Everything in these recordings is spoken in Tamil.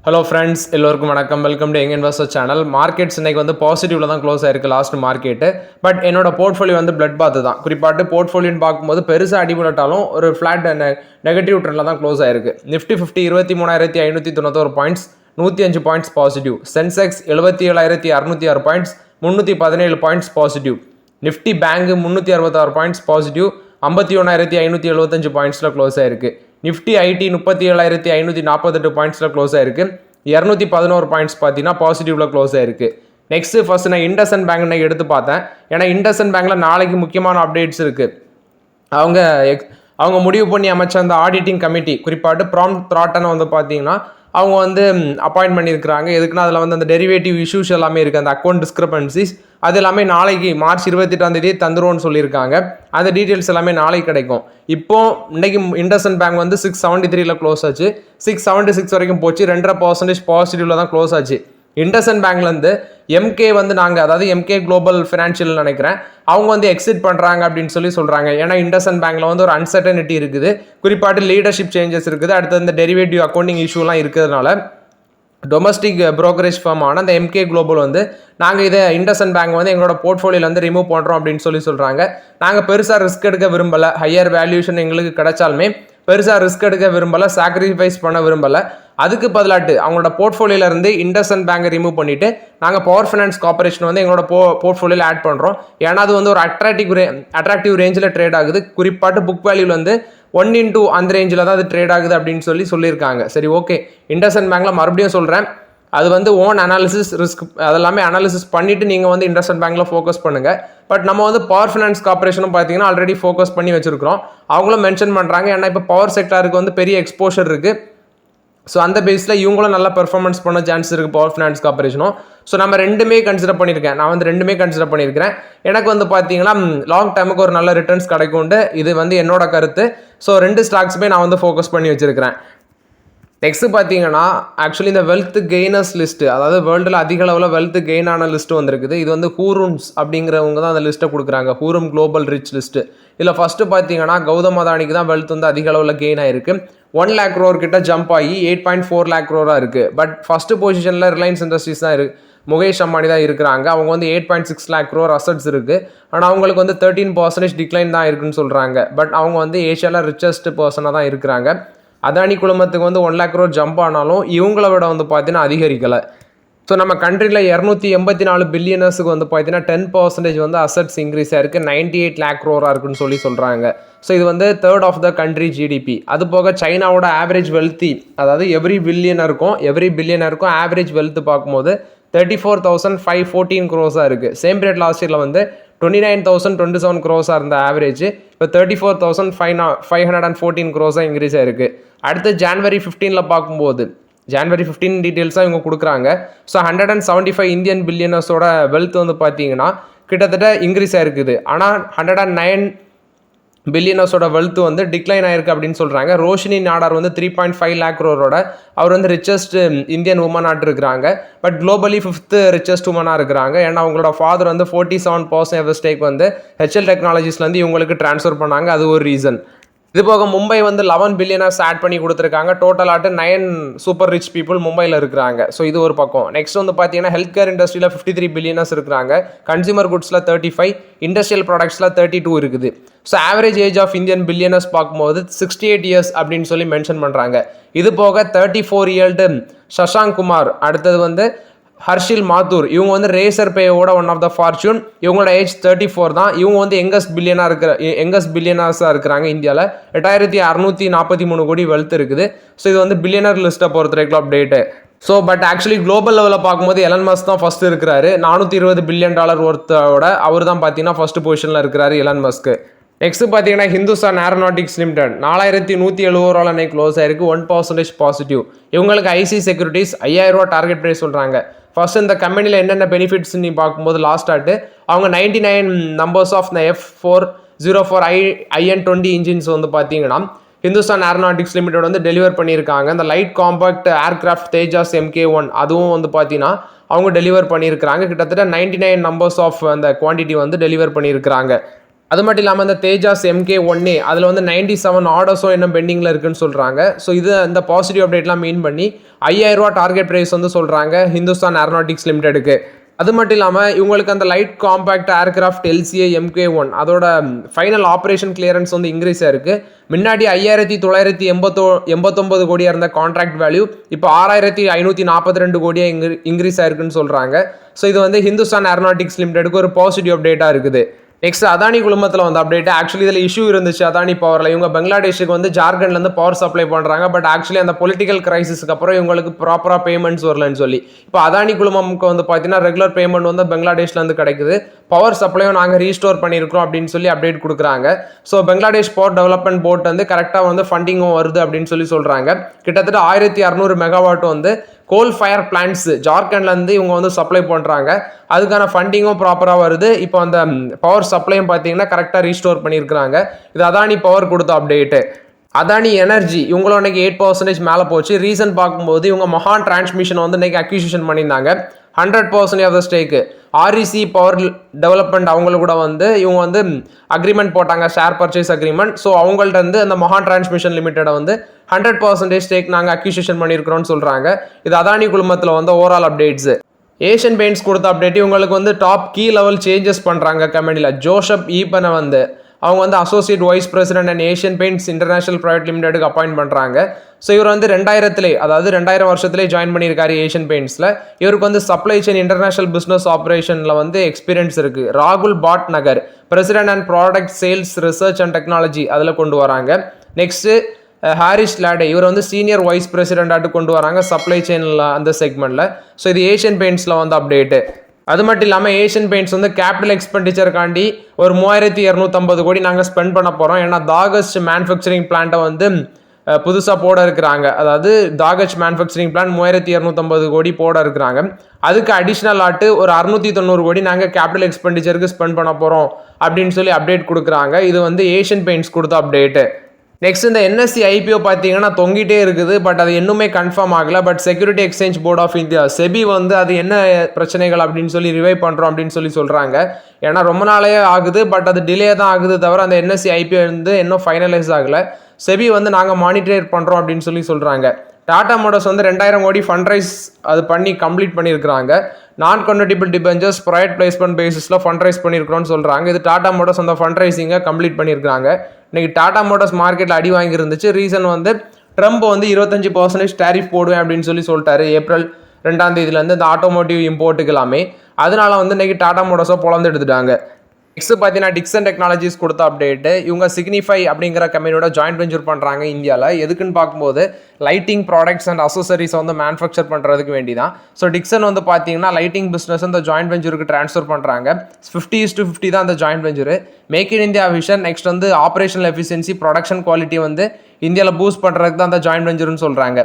ஹலோ ஃப்ரெண்ட்ஸ், எல்லோருக்கும் வணக்கம். Welcome to young investor channel. Markets இன்னைக்கு வந்து பாசிட்டிவ்ல தான் க்ளோஸ் ஆயிருக்கு லாஸ்ட் மார்க்கெட்டு. பட் என்னோட போர்ட்ஃபோலியோ வந்து பிளட் பாத் தான். குறிப்பாட்டு போர்ட்ஃபோலியோன்னு பார்க்கும்போது பெருசாக அடிபட்டாலும் ஒரு ஃப்ளாட் நெகட்டிவ் ட்ரெண்டில் தான் க்ளோஸ் ஆயிருக்கு. Nifty 50 23,591 points, 105 points positive. Sensex 77,606 points, 317 points positive. Nifty bank 366 points positive, 51,575 பாயிண்ட்ஸில் க்ளோஸ் ஆயிருக்கு. நிஃப்டி ஐடி 37,548 பாயிண்ட்ஸில் க்ளோஸ் ஆயிருக்கு. 211 பாயிண்ட்ஸ் பார்த்தீங்கன்னா பாசிட்டிவ்ல க்ளோஸ் ஆயிருக்கு. நெக்ஸ்ட் ஃபர்ஸ்ட் நான் இண்டஸ்இண்ட் பேங்க் இன்னைக்கு எடுத்து பார்த்தேன். ஏன்னா இண்டஸ்இண்ட் பேங்க்ல நாளைக்கு முக்கியமான அப்டேட்ஸ் இருக்கு. அவங்க முடிவு பண்ணி அமைச்ச அந்த ஆடிட்டிங் கமிட்டி, குறிப்பாட்டு ப்ராம் த்ராட்டனை வந்து பார்த்தீங்கன்னா அவங்க வந்து அப்பாயின்ட் பண்ணியிருக்கிறாங்க. எதுக்குன்னா அதில் வந்து அந்த டெரிவேட்டிவ் இஷ்யூஸ் எல்லாமே இருக்குது, அந்த அக்கௌண்ட் டிஸ்கிரிபன்சிஸ் அது எல்லாமே நாளைக்கு மார்ச் 28 தந்துருவோம்னு சொல்லியிருக்காங்க. அந்த டீட்டெயில்ஸ் எல்லாமே நாளைக்கு கிடைக்கும். இப்போ இன்னைக்கு இண்டஸ்இண்ட் பேங்க் வந்து 673 க்ளோஸ் ஆச்சு, 676 வரைக்கும் போச்சு. 2.5% பாசிட்டிவ்ல தான் க்ளோஸ் ஆச்சு. இண்டஸ்இண்ட் பேங்க்லேருந்து எம்கே வந்து அதாவது எம்கே குளோபல் ஃபினான்ஷியல் நினைக்கிறேன், அவங்க வந்து எக்ஸிட் பண்ணுறாங்க அப்படின்னு சொல்கிறாங்க. ஏன்னா இண்டஸ்இண்ட் பேங்க்ல வந்து ஒரு அன்சர்டனிட்டி இருக்குது, குறிப்பாட்டு லீடர்ஷிப் சேஞ்சஸ் இருக்குது, அடுத்து இந்த டெரிவேட்டிவ் அக்கௌண்டிங் இஷ்யூலாம் இருக்கிறதுனால டொமஸ்டிக் ப்ரோக்கரேஜ் ஃபார்மான அந்த எம்கே குளோபல் வந்து நாங்கள் இதை இண்டஸ்இண்ட் பேங்க் வந்து எங்களோட போர்ட்ஃபோலியோல வந்து ரிமூவ் பண்ணுறோம் அப்படின்னு சொல்கிறாங்க. நாங்கள் பெருசாக ரிஸ்க் எடுக்க விரும்பலை, ஹையர் வேல்யூஷன் எங்களுக்கு கிடைச்சாலுமே பெருசாக ரிஸ்க் எடுக்க விரும்பலை, சாக்ரிஃபைஸ் பண்ண விரும்பலை. அதுக்கு பதிலாட்டு அவங்களோட போர்ட்ஃபோலியோல இருந்து இண்டஸ்இண்ட் பேங்கை ரிமூவ் பண்ணிட்டு நாங்கள் பவர் ஃபைனான்ஸ் கார்பரேஷன் வந்து எங்களோட போர்ட்ஃபோலியோல ஆட் பண்ணுறோம். ஏன்னா அது வந்து ஒரு அட்ராக்டிவ் ரேஞ்சில் ட்ரேட் ஆகுது. குறிப்பாட்டு புக் வேல்யூல வந்து 1:2 அந்த ரேஞ்சில் தான் அது ட்ரேட் ஆகுது அப்படின்னு சொல்லியிருக்காங்க. சரி, ஓகே. இண்டஸ்இண்ட் பேங்க்ல மறுபடியும் சொல்கிறேன், அது வந்து ஓன் அனாலிசிஸ் ரிஸ்க் அதெல்லாமே அனாலிசிஸ் பண்ணிட்டு நீங்கள் வந்து இண்டஸ்இண்ட் பேங்க்ல ஃபோக்கஸ் பண்ணுங்க. பட் நம்ம வந்து பவர் ஃபைனான்ஸ் கார்பரேஷனும் பார்த்தீங்கன்னா ஆல்ரெடி ஃபோக்கஸ் பண்ணி வச்சிருக்கிறோம். அவங்களும் மென்ஷன் பண்ணுறாங்க, ஏன்னா இப்போ பவர் செக்டாருக்கு வந்து பெரிய எக்ஸ்போஷர் இருக்குது. ஸோ அந்த பேஸில் இவங்களும் நல்லா பெர்ஃபார்மன்ஸ் பண்ண சான்ஸ் இருக்குது பவர் ஃபைனான்ஸ் கார்பரேஷனும். ஸோ நம்ம ரெண்டுமே கன்சிடர் பண்ணியிருக்கேன். நான் வந்து ரெண்டுமே கன்சிடர் பண்ணியிருக்கிறேன். எனக்கு வந்து பார்த்தீங்கன்னா லாங் டைமுக்கு ஒரு நல்ல ரிட்டர்ன்ஸ் கிடைக்கும்ண்டு இது வந்து என்னோட கருத்து. ஸோ ரெண்டு ஸ்டாக்ஸுமே நான் வந்து ஃபோக்கஸ் பண்ணி வச்சிருக்கிறேன். நெக்ஸ்ட் பார்த்தீங்கன்னா ஆக்சுவலி இந்த வெல்த் கெய்னர்ஸ் லிஸ்ட்டு, அதாவது வேர்ல்டில் அதிக அளவில் வெல்த் கெயின் ஆன லிஸ்ட்டு வந்திருக்குது. இது வந்து ஹூரூம்ஸ் அப்படிங்கிறவங்க தான் அந்த லிஸ்ட்டை கொடுக்குறாங்க, ஹூரும் குளோபல் ரிச் லிஸ்ட்டு. இதில் ஃபஸ்ட்டு பார்த்தீங்கன்னா கௌதம் அதானிக்கு தான் வெல்த் வந்து அதிக அளவில் கெயின் ஆயிருக்கு. 1 lakh crore கிட்ட ஜம்ப் ஆகி 8.4 lakh crore இருக்குது. பட் ஃபஸ்ட்டு பொசிஷனில் ரிலையன்ஸ் இண்டஸ்ட்ரீஸ் தான் இருக்குது, முகேஷ் அம்பானி தான் இருக்கிறாங்க. அவங்க வந்து 8.6 lakh crore அசட்ஸ் இருக்குது. ஆனால் அவங்களுக்கு வந்து 13% டிக்ளைன் தான் இருக்குன்னு சொல்கிறாங்க. பட் அவங்க வந்து ஏஷியாவில் ரிச்சஸ்ட் பர்சனாக தான் இருக்கிறாங்க. அதானி குழுமத்துக்கு வந்து 1 lakh crore ஜம்ப் ஆனாலும் இவங்கள விட வந்து பார்த்தீங்கன்னா அதிகரிக்கலை. ஸோ நம்ம கண்ட்ரியில் 284 பில்லியனர்ஸுக்கு வந்து பார்த்தீங்கன்னா 10% வந்து அசட்ஸ் இன்க்ரீஸ் ஆயிருக்கு, 98 lakh crore இருக்குன்னு சொல்கிறாங்க. ஸோ இது வந்து 3rd of the country GDP. அது போக சைனாவோட ஆவரேஜ் வெல்த்தி, அதாவது எவ்ரி பில்லியனருக்கும் ஆவரேஜ் வெல்த் பார்க்கும்போது 34,514 crores இருக்குது. சேம் பீரியட் லாஸ்ட் இயரில் வந்து 29,027 crores இருந்த ஆவரேஜ் இப்போ 34,514 crores இன்க்ரீஸ் ஆயிருக்கு. அடுத்து ஜான்வரி 15 பார்க்கும்போது ஜான்வரி 15 டீட்டெயில்ஸாக இவங்க கொடுக்குறாங்க. ஸோ 175 இந்தியன் பில்லியனர்ஸோட வெல்த் வந்து பார்த்தீங்கன்னா கிட்டத்தட்ட இன்க்ரீஸ் ஆயிருக்குது. ஆனால் 109 பில்லியனர்ஸோட வெல்த் வந்து டிக்ளைன் ஆயிருக்கு அப்படின்னு சொல்கிறாங்க. ரோஷினி நாடார் வந்து 3.5 lakh crore அவர் வந்து ரிச்சஸ்ட் இந்தியன் உமனாக இருக்கிறாங்க. பட் குளோபலி 5th ரிச்சஸ்ட் உமனாக இருக்கிறாங்க. ஏன்னா அவங்களோட ஃபாதர் வந்து 47% ஸ்டேக் வந்து ஹெச்எல் டெக்னாலஜிஸ்லேருந்து இவங்களுக்கு ட்ரான்ஸ்ஃபர் பண்ணாங்க. அது ஒரு ரீசன். இது போக மும்பை வந்து 11 பில்லியனர்ஸ் ஆட் பண்ணி கொடுத்துருக்காங்க. டோட்டலாட்டு 9 சூப்பர் ரிச் பீப்புள் மும்பையில் இருக்கிறாங்க. ஸோ இது ஒரு பக்கம். நெக்ஸ்ட் வந்து பார்த்தீங்கன்னா ஹெல்த் கேர் இண்டஸ்ட்ரியில் 53 பில்லியனர்ஸ் இருக்கிறாங்க. கன்சியூமர் குட்ஸில் 35, இண்டஸ்ட்ரியல் ப்ராடக்ட்ஸில் 32 இருக்குது. So average age of Indian billionaires பார்க்கும்போது 68 years அப்படின்னு சொல்லி மென்ஷன் பண்ணுறாங்க. இது போக 34 year சஷாங்க் குமார், அடுத்தது வந்து ஹர்ஷில் மாத்தூர், இவங்க வந்து ரேசர் பேயோட ஒன் ஆஃப் த ஃபார்ச்சூன். இவங்களோட ஏஜ் 34 தான். இவங்க வந்து யங்கஸ்ட் பில்லியனர்ஸாக இருக்கிறாங்க. இந்தியாவில் 8,643 கோடி வெல்த் இருக்குது. ஸோ இது வந்து பில்லியனர் லிஸ்ட்டை பொறுத்த வரைக்கும் update. So but actually global லெவலில் பார்க்கும்போது எலன் மஸ்க் தான் ஃபர்ஸ்ட் இருக்கிறாரு. $420 பில்லியன் ஒர்த்தோட அவர் தான் பார்த்தீங்கன்னா ஃபர்ஸ்ட் பொசிஷனில் இருக்கிறாரு எலன் மஸ்க். நெக்ஸ்ட் பார்த்தீங்கன்னா ஹிந்துஸ்தான் ஏரோநாட்டிக்ஸ் லிமிடெட் 4,170 அன்னைக்கு க்ளோஸ் ஆயிருக்கு, 1% பாசிட்டிவ். இவங்களுக்கு ஐசி செக்யூரிட்டிஸ் 5,000 ரூபா டார்கெட் ப்ரைஸ் சொல்கிறாங்க. ஃபர்ஸ்ட் இந்த கம்பெனியில் என்னென்ன பெனிஃபிட்ஸ் நீ பார்க்கும்போது லாஸ்ட் ஆட்டு அவங்க 99 நம்பர்ஸ் ஆஃப் இந்த F404 IN20 இன்ஜின்ஸ் வந்து பார்த்தீங்கன்னா ஹிந்துஸ்தான் ஏரோநாட்டிக்ஸ் லிமிடெட் வந்து டெலிவர் பண்ணியிருக்காங்க. இந்த light compact aircraft Tejas MK1 அதுவும் வந்து பார்த்தீங்கன்னா அவங்க டெலிவர் பண்ணியிருக்கிறாங்க. கிட்டத்தட்ட 99 நம்பர்ஸ் ஆஃப் அந்த குவான்டிட்டி வந்து டெலிவர் பண்ணியிருக்கிறாங்க. அது மட்டும் இல்லாமல் இந்த தேஜாஸ் MK1A அதில் வந்து 97 ஆர்டர்ஸும் இன்னும் பெண்டிங்கில் இருக்குன்னு சொல்கிறாங்க. ஸோ இது இந்த பாசிட்டிவ் அப்டேட்லாம் மீன் பண்ணி 5000 ரூபா டார்கெட் ப்ரைஸ் வந்து சொல்கிறாங்க ஹிந்துஸ்தான் ஏரோநாட்டிக்ஸ் லிமிடெடுக்கு. அது மட்டும் இல்லாமல் இவங்களுக்கு அந்த light compact aircraft LCA MK1 அதோட ஃபைனல் ஆப்ரேஷன் கிளியரன்ஸ் வந்து இன்க்ரீஸ் ஆயிருக்கு. முன்னாடி 5989 கோடியாக இருந்த கான்ட்ராக்ட் வேல்யூ இப்போ 6542 கோடியாக இன்க்ரீஸ் ஆயிருக்குன்னு சொல்கிறாங்க. ஸோ இது வந்து ஹிந்துஸ்தான் ஏரோநாட்டிக்ஸ் லிமிடெடுக்கு ஒரு பாசிட்டிவ் அப்டேட்டாக இருக்குது. நெக்ஸ்ட் அதானி குழுமத்தில் வந்து அப்டேட். ஆக்சுவலி இதில் இஷ்யூ இருந்துச்சு அதானி பவரில். இவங்க பங்களாதேஷுக்கு வந்து ஜார்க்கண்ட்லேருந்து பவர் சப்ளை பண்ணுறாங்க. பட் ஆக்சுவலி அந்த பொலிட்டிக்கல் கிரைசிஸ்க்கு அப்புறம் இவங்களுக்கு ப்ராப்பராக பேமெண்ட்ஸ் வரலன்னு சொல்லி இப்போ அதானி குழுமமுக்கு வந்து பார்த்தீங்கன்னா ரெகுலர் பேமெண்ட் வந்து பங்களாதேஷ்லேருந்து கிடைக்குது. பவர் சப்ளையும் நாங்கள் ரீஸ்டோர் பண்ணியிருக்கிறோம் அப்படின்னு சொல்லி அப்டேட் கொடுக்குறாங்க. So Bangladesh power development board வந்து கரெக்டாக வந்து ஃபண்டிங்கும் வருது அப்படின்னு சொல்லி சொல்கிறாங்க. கிட்டத்தட்ட 1600 மெகாவாட் வந்து கோல் ஃபயர் பிளான்ட்ஸ் ஜார்க்கண்ட்லேருந்து இவங்க வந்து சப்ளை பண்ணுறாங்க. அதுக்கான ஃபண்டிங்கும் ப்ராப்பராக வருது. இப்போ அந்த பவர் சப்ளையும் பார்த்தீங்கன்னா கரெக்டாக ரீஸ்டோர் பண்ணியிருக்கிறாங்க. இது அதானி பவர் கொடுத்த அப்டேட்டு. அதானி எனர்ஜி இவங்களும் இன்னைக்கு 8% மேலே போச்சு. ரீசன் பார்க்கும்போது இவங்க மகான் டிரான்ஸ்மிஷன் வந்து இன்னைக்கு அக்யூசிஷன் பண்ணியிருந்தாங்க. 100% ஆஃப் த ஸ்டேக்கு REC பவர் டெவலப்மெண்ட் அவங்களுக்கு கூட வந்து இவங்க வந்து அக்ரிமெண்ட் போட்டாங்க, ஷேர் பர்ச்சேஸ் அக்ரிமெண்ட். ஸோ அவங்கள்ட்ட இருந்து அந்த மகான் டிரான்ஸ்மிஷன் லிமிட்டடை வந்து 100% ஸ்டேக் நாங்கள் அக்யூசிஷன் பண்ணியிருக்கிறோம்னு சொல்கிறாங்க. இது அதானி குழுமத்தில் வந்து ஓவரால் அப்டேட்ஸு. ஏஷியன் பெயிண்ட்ஸ் கொடுத்த அப்டேட் இவங்களுக்கு வந்து டாப் கீ லெவல் சேஞ்சஸ் பண்ணுறாங்க கம்பெனியில். ஜோஷப் ஈப்பனை வந்து அவங்க வந்து associate vice president and Asian paints international private லிமிடெடுக்கு அப்பாயிண்ட் பண்ணுறாங்க. ஸோ இவர் வந்து 2000 வருஷத்துலேயே ஜாயின் பண்ணியிருக்காரு ஏஷியன் பெயிண்ட்ஸில். இவருக்கு வந்து சப்ளை செயின் இன்டர்நேஷனல் பிஸ்னஸ் ஆப்ரேஷனில் வந்து எக்ஸ்பீரியன்ஸ் இருக்குது. ராகுல் Bhatnagar president and product sales research and technology அதில் கொண்டு வராங்க. நெக்ஸ்ட்டு ஹாரிஸ் லாடே இவர் வந்து சீனியர் வைஸ் பிரசிடென்ட்டாட்டு கொண்டு வராங்க சப்ளை செயினில் அந்த செக்மெண்ட்டில். ஸோ இது ஏஷியன் பெயிண்ட்ஸில் வந்து அப்டேட்டு. அது மட்டும் இல்லாமல் ஏஷியன் பெயிண்ட்ஸ் வந்து கேபிட்டல் எக்ஸ்பெண்டிச்சருக்காண்டி ஒரு 3250 கோடி நாங்கள் ஸ்பெண்ட் பண்ண போகிறோம். ஏன்னா தாகஸ்ட் மேனுஃபேக்சரிங் பிளான்ட்டை வந்து புதுசாக போட இருக்கிறாங்க. அதாவது தாகஸ்ட் மேனுஃபேக்சரிங் பிளான் 3250 கோடி போட இருக்கிறாங்க. அதுக்கு அடிஷ்னல் ஆட்டு ஒரு 690 கோடி நாங்கள் கேபிட்டல் எக்ஸ்பெண்டிச்சருக்கு ஸ்பெண்ட் பண்ண போகிறோம் அப்படின்னு சொல்லி அப்டேட் கொடுக்குறாங்க. இது வந்து ஏஷியன் பெயிண்ட்ஸ் கொடுத்த அப்டேட்டு. நெக்ஸ்ட் இந்த NSE IPO பார்த்தீங்கன்னா தொங்கிட்டே இருக்குது. பட் அது இன்னுமே கன்ஃபார்ம் ஆகலை. But security exchange board of India SEBI வந்து அது என்ன பிரச்சனைகள் அப்படின்னு சொல்லி ரிவைவ் பண்ணுறோம் அப்படின்னு சொல்லி சொல்கிறாங்க. ஏன்னா ரொம்ப நாளே ஆகுது. பட் அது டிலே தான் ஆகுது தவிர அந்த NSE IPO வந்து இன்னும் ஃபைனலைஸ் ஆகலை. செபி வந்து நாங்கள் மானிட்டர் பண்ணுறோம் அப்படின்னு சொல்லி சொல்கிறாங்க. டாடா மோட்டர்ஸ் வந்து 2000 கோடி ஃபண்ட் ரைஸ் அது பண்ணி கம்ப்ளீட் பண்ணியிருக்கிறாங்க. நான் கன்வெர்ட்டிபிள் டிபெஞ்சர்ஸ் ப்ரைவேட் பிளேஸ்மெண்ட் பேசிஸில் ஃபண்ட் ரைஸ் பண்ணியிருக்கிறோன்னு சொல்கிறாங்க. இது டாடா மோட்டர்ஸ் அந்த ஃபண்ட் ரைஸிங்கை கம்ப்ளீட் பண்ணியிருக்காங்க. இன்றைக்கி டாடா மோட்டர்ஸ் மார்க்கெட்டில் அடி வாங்கியிருந்துச்சு. ரீசன் வந்து ட்ரம்ப் வந்து 25% டேரிஃப் போடுவேன் அப்படின்னு சொல்லி சொல்லிட்டாரு ஏப்ரல் 2 இந்த ஆட்டோமோட்டிவ் இம்போர்ட்டுக்கு எல்லாமே. அதனால வந்து இன்றைக்கி டாடா மோட்டர்ஸை பொழந்து எடுத்துட்டாங்க. நெக்ஸ்ட் பார்த்தீங்கன்னா டிக்சன் டெக்னாலஜிஸ் கொடுத்த அப்டேட்டு. இவங்க சிக்னிஃபை அப்படிங்கிற கம்பெனியோட ஜாயின்ட் வெஞ்சர் பண்ணுறாங்க இந்தியாவில். எதுக்குன்னு பார்க்கும்போது லைட்டிங் ப்ராடக்ட்ஸ் அண்ட் அசோசரிஸ் வந்து மேனுஃபேக்சர் பண்ணுறதுக்கு வேண்டி தான். ஸோ டிக்சன் வந்து பார்த்தீங்கன்னா லைட்டிங் பிஸ்னஸ் இந்த ஜாயின்ட் வெஞ்சருக்கு ட்ரான்ஸ்ஃபர் பண்ணுறாங்க. 50:50 தான் அந்த joint venture. Make in India vision. Next வந்து ஆப்ரேஷனல் எஃபிஷியன்சி ப்ரொடக்ஷன் குவாலிட்டி வந்து இந்தியாவில் பூஸ்ட் பண்ணுறதுக்கு தான் அந்த ஜாயின்ட் வெஞ்சர்னு சொல்கிறாங்க.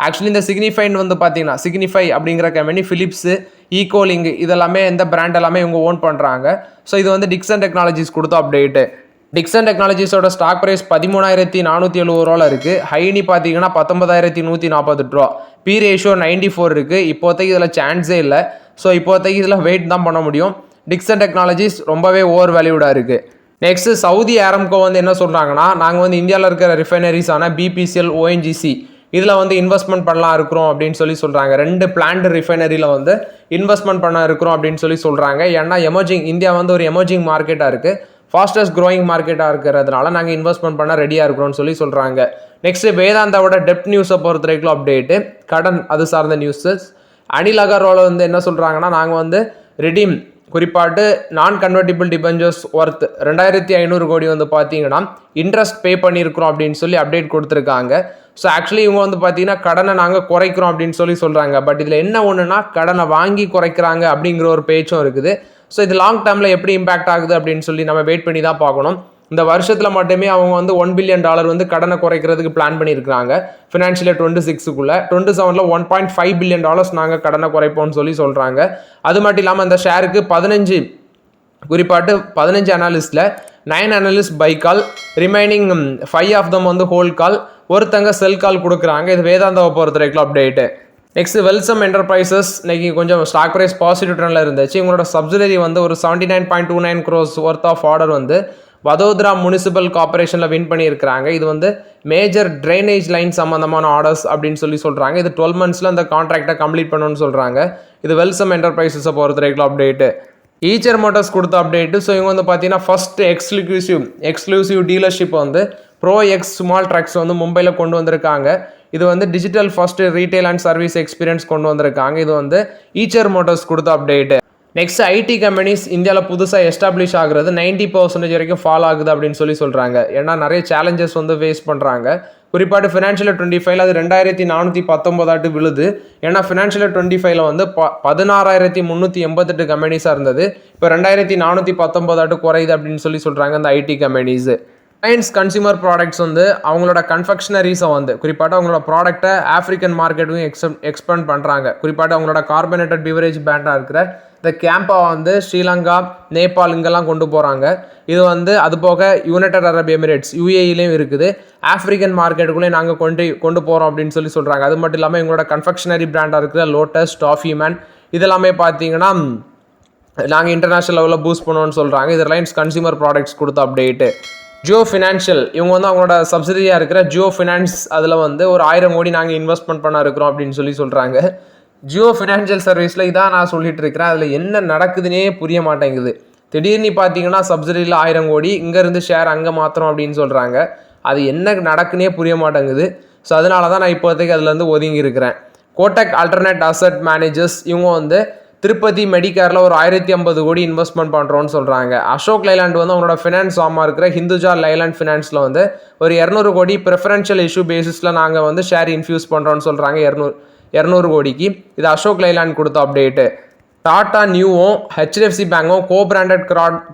ஆக்சுவலி இந்த சிக்னிஃபைன் வந்து பார்த்தீங்கன்னா சிக்னிஃபை அப்படிங்கிற கம்பெனி ஃபிலிப்ஸு ஈகோலிங் இதெல்லாமே இந்த பிராண்ட் எல்லாமே இவங்க ஓன் பண்ணுறாங்க. ஸோ இது வந்து டிக்சன் டெக்னாலஜிஸ் கொடுத்த அப்டேட்டு. டிக்சன் டெக்னாலஜிஸோட ஸ்டாக் ப்ரைஸ் 13,470 ரூபாவில் இருக்குது. ஹைனி பார்த்தீங்கன்னா 19,148 ரூபா. பி ரேஷியோ 94 இருக்குது. இப்போதைக்கு இதில் சான்ஸே இல்லை. ஸோ இப்போதைக்கு இதில் வெயிட் தான் பண்ண முடியும். டிக்சன் டெக்னாலஜிஸ் ரொம்பவே ஓவர் வேல்யூடாக இருக்குது. நெக்ஸ்ட் சவுதி ஆரம்கோ வந்து என்ன சொல்கிறாங்கன்னா நாங்கள் வந்து இந்தியாவில் இருக்கிற ரிஃபைனரிஸான BPCL ONGC இதில் வந்து இன்வெஸ்ட்மெண்ட் பண்ணலாம் இருக்கிறோம் அப்படின்னு சொல்லி சொல்கிறாங்க. 2 பிளான்ட் ரிஃபைனரியில் வந்து இன்வெஸ்ட்மெண்ட் பண்ண இருக்கிறோம் அப்படின்னு சொல்லி சொல்கிறாங்க. ஏன்னா இந்தியா வந்து ஒரு எமர்ஜிங் மார்க்கெட்டாக இருக்குது, ஃபாஸ்டஸ்ட் க்ரோயிங் மார்க்கெட்டாக இருக்கிறதுனால நாங்கள் இன்வெஸ்ட்மெண்ட் பண்ண ரெடியாக இருக்கிறோம்னு சொல்லி சொல்கிறாங்க. நெக்ஸ்ட் வேதாந்தாவோட டெப்ட் நியூஸை பொறுத்த வரைக்கும் அப்டேட்டு கடன் அது சார்ந்த நியூஸஸ். அனில் அகர்வால் வந்து என்ன சொல்கிறாங்கன்னா நாங்கள் வந்து ரெடீம் குறிப்பாட்டு நான் கன்வெர்ட்டிபிள் டிபெஞ்சர்ஸ் ஒர்த் 2500 கோடி வந்து பார்த்தீங்கன்னா இன்ட்ரெஸ்ட் பே பண்ணியிருக்கிறோம் அப்படின்னு சொல்லி அப்டேட் கொடுத்துருக்காங்க. ஸோ ஆக்சுவலி இவங்க வந்து பார்த்தீங்கன்னா கடனை நாங்கள் குறைக்கிறோம் அப்படின்னு சொல்லி சொல்கிறாங்க. பட் இதில் என்ன ஒன்றுனா கடனை வாங்கி குறைக்கிறாங்க அப்படிங்கிற ஒரு பேச்சும் இருக்குது. ஸோ இது லாங் டேர்மில் எப்படி இம்பாக்ட் ஆகுது அப்படின்னு சொல்லி நம்ம வெயிட் பண்ணி தான் பார்க்கணும். இந்த வருஷத்தில் மட்டுமே அவங்க வந்து $1 பில்லியன் வந்து கடனை குறைக்கிறதுக்கு பிளான் பண்ணியிருக்காங்க. ஃபினான்ஷியல் 26க்குள்ளே 27ல் $1.5 பில்லியன் நாங்கள் கடனை குறைப்போம்னு சொல்லி சொல்கிறாங்க. அது மட்டும் இல்லாமல் அந்த ஷேருக்கு 15 அனாலிஸ்டில் 9 analyst buy call, remaining 5 of them வந்து ஹோல் கால், ஒருத்தங்க செல் கால் கொடுக்குறாங்க. இது வேதாந்தாவை பொறுத்த வரைக்கும் அப்டேட்டு. நெக்ஸ்ட் வெல்சம் என்டர்பிரைசஸ் இன்னைக்கு கொஞ்சம் ஸ்டாக் ப்ரைஸ் பாசிட்டிவ் ட்ரெண்டில் இருந்துச்சு. இவங்களோட சப்சிடரி வந்து ஒரு 79.29 crores ஒர்த் ஆஃப் ஆர்டர் வந்து வதோதரா முனிசிபல் கார்பரேஷனில் வின் பண்ணியிருக்கிறாங்க. இது வந்து மேஜர் ட்ரைனேஜ் லைன் சம்மந்தமான ஆர்டர்ஸ் அப்படின்னு சொல்கிறாங்க. இது 12 monthsல அந்த கான்ட்ராக்டை கம்ப்ளீட் பண்ணணும்னு சொல்கிறாங்க. இது வெல்சம் என்டர்பிரைசஸை பொறுத்த வரைக்கும் அப்டேட்டு. ஈச்சர் மோட்டார்ஸ் கொடுத்த அப்டேட்டு. ஸோ இவங்க வந்து பார்த்தீங்கன்னா ஃபர்ஸ்ட் எக்ஸ்க்ளூசிவ் டீலர்ஷிப் வந்து ப்ரோ எக்ஸ் ஸ்மால் ட்ரக்ஸ் வந்து மும்பையில் கொண்டு வந்திருக்காங்க. இது வந்து digital first retail and service experience கொண்டு வந்திருக்காங்க. இது வந்து ஈச்சர் மோட்டார்ஸ் கொடுத்த அப்டேட்டு. நெக்ஸ்ட் ஐடி கம்பெனிஸ் இந்தியாவில் புதுசாக எஸ்டாப்ளிஷ் ஆகுறது 90% வரைக்கும் ஃபால் ஆகுது அப்படின்னு சொல்கிறாங்க. ஏன்னா நிறைய சேலஞ்சஸ் வந்து ஃபேஸ் பண்ணுறாங்க. குறிப்பாட்டு ஃபினான்ஷியல் 25 அது 2419 விழுது. ஏன்னா ஃபினான்ஷியல் 25 வந்து 16,388 கம்பெனிஸாக இருந்தது. இப்போ 2419 குறையுது அப்படின்னு சொல்கிறாங்க அந்த IT companies. Reliance consumer products வந்து அவங்களோட கன்ஃபெக்ஷனரிஸை வந்து குறிப்பாட்டு அவங்களோட ப்ராடக்ட்டை ஆஃப்ரிக்கன் மார்க்கெட்டுக்கும் எக்ஸ்பேண்ட் பண்ணுறாங்க. குறிப்பாட்டு அவங்களோட கார்பனேட்டட் பிவரேஜ் பிராண்டாக இருக்கிற இந்த கேம்பா வந்து ஸ்ரீலங்கா, நேபாள் இங்கெல்லாம் கொண்டு போகிறாங்க. இது வந்து அது போக யுனைடெட் அரப் எமிரேட்ஸ் UAEலையும் இருக்குது. ஆஃப்ரிக்கன் மார்க்கெட்டுக்குள்ளேயும் நாங்கள் கொண்டு போகிறோம் அப்படின்னு சொல்கிறாங்க. அது மட்டும் இல்லாமல் எங்களோட கன்ஃபெக்ஷனரி பிராண்டாக இருக்கிற லோட்டஸ், டாஃபி மேன் இதெல்லாமே பார்த்தீங்கன்னா நாங்கள் இன்டர்நேஷ்னல் லெவலில் பூஸ்ட் பண்ணுவோம்னு சொல்கிறாங்க. இது ரிலையன்ஸ் கன்சியூமர் ப்ராடக்ட்ஸ் கொடுத்த அப்டேட்டு. ஜியோ ஃபினான்ஷியல் இவங்க வந்து அவங்களோட சப்சிடியாக இருக்கிற ஜியோ ஃபினான்ஸ் அதில் வந்து ஒரு 1000 கோடி நாங்கள் இன்வெஸ்ட்மெண்ட் பண்ண இருக்கிறோம் அப்படின்னு சொல்கிறாங்க. ஜியோ ஃபினான்ஷியல் சர்வீஸில் இதான் நான் சொல்லிட்டு இருக்கிறேன். அதில் என்ன நடக்குதுன்னே புரிய மாட்டேங்குது. திடீர்னு பார்த்தீங்கன்னா சப்சிடியில் 1000 கோடி இங்கேருந்து ஷேர் அங்கே மாத்திரம் அப்படின்னு சொல்கிறாங்க. அது என்ன நடக்குன்னே புரிய மாட்டேங்குது. ஸோ அதனால தான் நான் இப்போதைக்கு அதுலேருந்து ஒதுங்கி இருக்கிறேன். கோட்டக் ஆல்டர்னேட் அசட் மேனேஜர்ஸ் இவங்க வந்து திருப்பதி மெடிக்கேரில் ஒரு 1050 கோடி இன்வெஸ்ட்மெண்ட் பண்ணுறோன்னு சொல்கிறாங்க. அசோக் லைலாண்ட் வந்து அவங்களோட ஃபினான்ஸ் ஆமா இருக்கிற ஹிந்துஜா லைலாண்ட் ஃபினான்ஸில் வந்து ஒரு 200 கோடி ப்ரிஃபரன்ஷியல் இஷ்யூ பேசிஸில் நாங்கள் வந்து ஷேர் இன்ஃபியூஸ் பண்ணுறோன்னு சொல்கிறாங்க. 200 கோடிக்கு. இது அசோக் லைலாண்ட் கொடுத்த அப்டேட்டு. டாடா நியூவும் HDFC பேங்கும் கோ-பிராண்டட்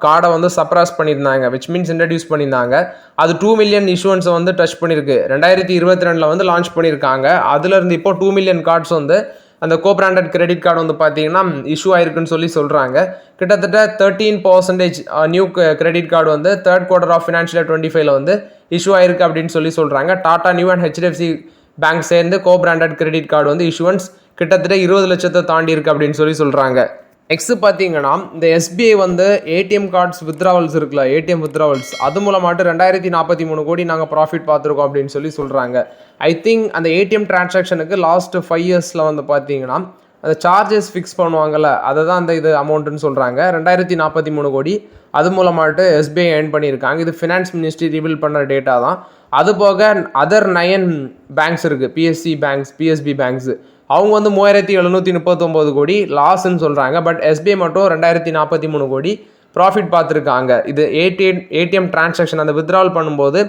கார்டை வந்து சப்ராஸ் பண்ணியிருந்தாங்க. விச் மீன்ஸ் இன்ட்ரடியூஸ் பண்ணியிருந்தாங்க. அது 2 மில்லியன் இஷ்யூன்ஸை வந்து டச் பண்ணியிருக்கு. 2022 வந்து லான்ச் பண்ணியிருக்காங்க. அதுலேருந்து இப்போ 2 மில்லியன் கார்ட்ஸ் வந்து அந்த கோ-பிராண்டட் கிரெடிட் கார்டு வந்து பார்த்தீங்கன்னா இஷ்யூ ஆயிருக்குன்னு சொல்கிறாங்க. கிட்டத்தட்ட 13% நியூ கிரெடிட் கார்டு வந்து தேர்ட் குவார்டர் ஆஃப் ஃபினான்ஷியல் 25 வந்து இஷ்யூ ஆயிருக்கு அப்படின்னு சொல்கிறாங்க. Tata new and HDFC bank சேர்ந்து கோ-பிராண்டட் கிரெடிட் கார்டு வந்து இஷ்யூவன்ஸ் கிட்டத்தட்ட 20 லட்சத்தை தாண்டி இருக்கு அப்படின்னு சொல்கிறாங்க. நெக்ஸ்ட் பார்த்தீங்கன்னா இந்த SBI வந்து ATM கார்ட்ஸ் வித்ராவல்ஸ் இருக்குல்ல, ATM வித்ராவல்ஸ் அது மூலமாட்டு 2043 கோடி நாங்கள் ப்ராஃபிட் பார்த்துருக்கோம் அப்படின்னு சொல்கிறாங்க. ஐ திங்க் அந்த ATM டிரான்சாக்ஷனுக்கு லாஸ்ட் 5 இயர்ஸில் வந்து பார்த்தீங்கன்னா அந்த சார்ஜஸ் ஃபிக்ஸ் பண்ணுவாங்கள்ல அதை தான் அந்த இது அமௌண்ட்டுன்னு சொல்கிறாங்க. 2043 கோடி அது மூலமாட்டு SBI ஏர்ன் பண்ணியிருக்காங்க. இது ஃபினான்ஸ் மினிஸ்ட்ரி ரிவீல் பண்ணுற டேட்டா தான். அது போக அதர் 9 பேங்க்ஸ் இருக்குது, PSB பேங்க்ஸ் அவங்க வந்து 3739 கோடி லாஸ்ன்னு சொல்கிறாங்க. பட் SBI மட்டும் 2043 கோடி ப்ராஃபிட் பார்த்துருக்காங்க. இது ATM டிரான்சாக்ஷன் அந்த வித்ட்ராவல் பண்ணும்போது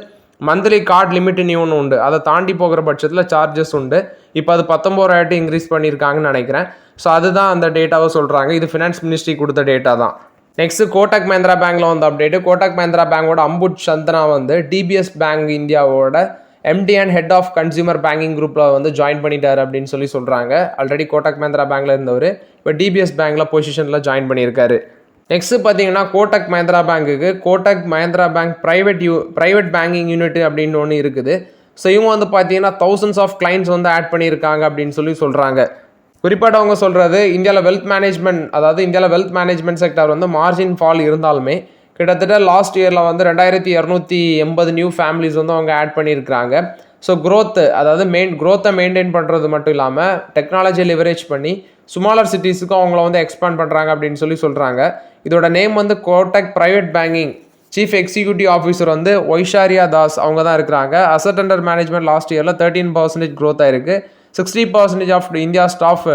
மந்த்லி கார்டு லிமிட்னு ஒன்று உண்டு. அதை தாண்டி போகிற பட்சத்தில் சார்ஜஸ் உண்டு. இப்போ அது 19,000 இன்க்ரீஸ் பண்ணியிருக்காங்கன்னு நினைக்கிறேன். ஸோ அதுதான் அந்த டேட்டாவை சொல்கிறாங்க. இது ஃபினான்ஸ் மினிஸ்ட்ரி கொடுத்த டேட்டா தான். நெக்ஸ்ட் கோட்டக் மஹிந்திரா பேங்க்ல வந்து அப்டேட்டு. கோட்டக் மஹிந்திரா பேங்கோட அம்புட் சந்தனா வந்து DBS பேங்க் இந்தியாவோட MD and head of consumer banking குரூப்பில் வந்து ஜாயின் பண்ணிட்டார் அப்படின்னு சொல்கிறாங்க. ஆல்ரெடி கோட்டக் மஹிந்திரா பேங்க்ல இருந்தவர் இப்போ DBS பேங்க்ல பொசிஷனில் ஜாயின் பண்ணியிருக்காரு. நெக்ஸ்ட் பார்த்தீங்கன்னா கோட்டக் மஹிந்திரா பேங்க்குக்கு Kotak Mahindra bank private banking unit அப்படின்னு ஒன்று இருக்குது. ஸோ இவங்க வந்து பார்த்தீங்கன்னா thousands ஆஃப் கிளைண்ட்ஸ் வந்து ஆட் பண்ணியிருக்காங்க அப்படின்னு சொல்கிறாங்க. குறிப்பாக அவங்க சொல்கிறது இந்தியாவில் வெல்த் மேனேஜ்மெண்ட் செக்டர் வந்து மார்ஜின் ஃபால் இருந்தாலுமே கிட்டத்தட்ட லாஸ்ட் இயரில் வந்து 2280 நியூ ஃபேமிலிஸ் வந்து அவங்க ஆட் பண்ணியிருக்கிறாங்க. ஸோ க்ரோத்தை மெயின்டைன் பண்ணுறது மட்டும் இல்லாமல் டெக்னாலஜியை லிவரேஜ் பண்ணி ஸ்மாலர் சிட்டிஸுக்கும் அவங்கள வந்து எக்ஸ்பேண்ட் பண்ணுறாங்க அப்படின்னு சொல்கிறாங்க. இதோட நேம் வந்து Kotak private banking chief executive officer வந்து ஒய்ஷாரியா தாஸ் அவங்க தான் இருக்கிறாங்க. அசட் அண்டர் மேனேஜ்மெண்ட் லாஸ்ட் இயரில் 13% க்ரோத் ஆயிருக்கு. 60% ஆஃப் இந்தியா ஸ்டாஃப்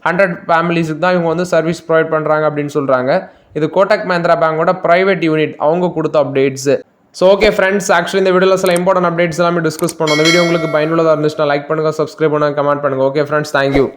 100 ஃபேமிலிஸுக்கு தான் இவங்க வந்து சர்வீஸ் ப்ரொவைட் பண்ணுறாங்க அப்படின்னு சொல்கிறாங்க. இது கோட்டக் மஹிந்திரா பேங்கோட ப்ரைவேட் யூனிட் அவங்க கொடுத்த updates. So okay friends, actually இந்த வீடியோவில் சில இம்பார்ட்டன்ட் அப்டேட்ஸ் எல்லாமே டிஸ்கஸ் பண்ணோம். அந்த வீடியோ உங்களுக்கு பயனுள்ளதாக இருந்துச்சுன்னா லைக் பண்ணுங்கள், சப்ஸ்கிரைப் பண்ணுங்கள், கமெண்ட் பண்ணுங்கள். Okay friends, thank you.